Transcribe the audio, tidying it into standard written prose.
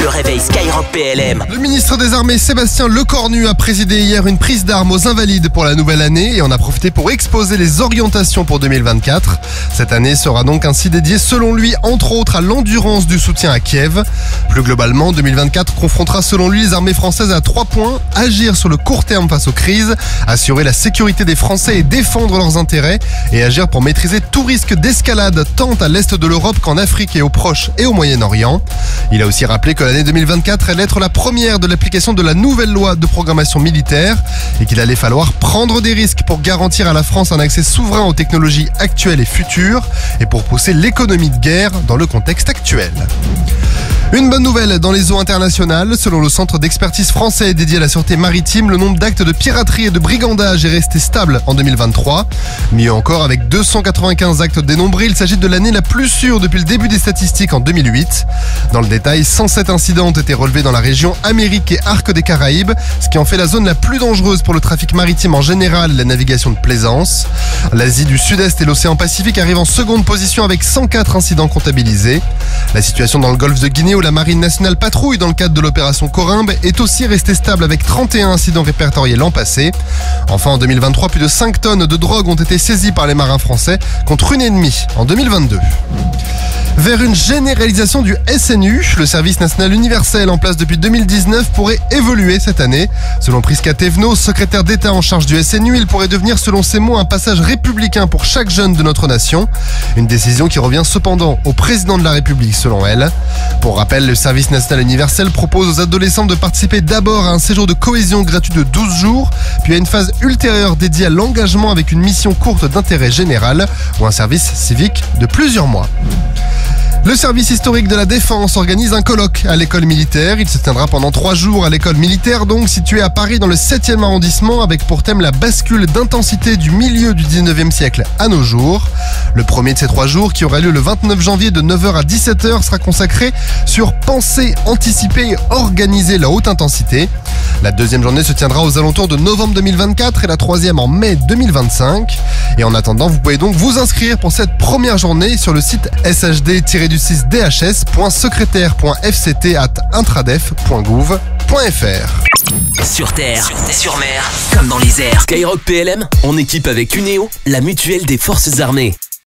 Le réveil Skyrock PLM. Le ministre des Armées Sébastien Lecornu a présidé hier une prise d'armes aux Invalides pour la nouvelle année et en a profité pour exposer les orientations pour 2024. Cette année sera donc ainsi dédiée selon lui entre autres à l'endurance du soutien à Kiev. Plus globalement, 2024 confrontera selon lui les armées françaises à 3 points: agir sur le court terme face aux crises, assurer la sécurité des Français et défendre leurs intérêts, et agir pour maîtriser tout risque d'escalade tant à l'est de l'Europe qu'en Afrique et au Proche et au Moyen-Orient. Il a aussi rappelé que l'année 2024 allait être la première de l'application de la nouvelle loi de programmation militaire et qu'il allait falloir prendre des risques pour garantir à la France un accès souverain aux technologies actuelles et futures et pour pousser l'économie de guerre dans le contexte actuel. Une bonne nouvelle dans les eaux internationales. Selon le centre d'expertise français dédié à la sûreté maritime, le nombre d'actes de piraterie et de brigandage est resté stable en 2023. Mieux encore, avec 295 actes dénombrés, il s'agit de l'année la plus sûre depuis le début des statistiques en 2008. Dans le détail, 107 incidents ont été relevés dans la région Amérique et Arc des Caraïbes, ce qui en fait la zone la plus dangereuse pour le trafic maritime en général et la navigation de plaisance. L'Asie du Sud-Est et l'océan Pacifique arrivent en seconde position avec 104 incidents comptabilisés. La situation dans le golfe de Guinée où la Marine nationale patrouille dans le cadre de l'opération Corimbe est aussi restée stable avec 31 incidents répertoriés l'an passé. Enfin, en 2023, plus de 5 tonnes de drogue ont été saisies par les marins français contre 1,5 en 2022. Vers une généralisation du SNU, le service national universel en place depuis 2019 pourrait évoluer cette année. Selon Prisca Thévenot, secrétaire d'État en charge du SNU, il pourrait devenir selon ses mots un passage républicain pour chaque jeune de notre nation. Une décision qui revient cependant au président de la République selon elle. Pour rappel, le service national universel propose aux adolescents de participer d'abord à un séjour de cohésion gratuit de 12 jours, puis à une phase ultérieure dédiée à l'engagement avec une mission courte d'intérêt général ou un service civique de plusieurs mois. Le service historique de la Défense organise un colloque à l'école militaire. Il se tiendra pendant 3 jours à l'école militaire, donc située à Paris dans le 7e arrondissement, avec pour thème la bascule d'intensité du milieu du 19e siècle à nos jours. Le premier de ces 3 jours, qui aura lieu le 29 janvier de 9h à 17h, sera consacré sur penser, anticiper et organiser la haute intensité. La deuxième journée se tiendra aux alentours de novembre 2024 et la troisième en mai 2025. Et en attendant, vous pouvez donc vous inscrire pour cette première journée sur le site shd-dhs.secrétaire.fct@intradef.gouv.fr. Sur terre, sur mer, comme dans les airs. Skyrock PLM, en équipe avec Uneo, la mutuelle des forces armées.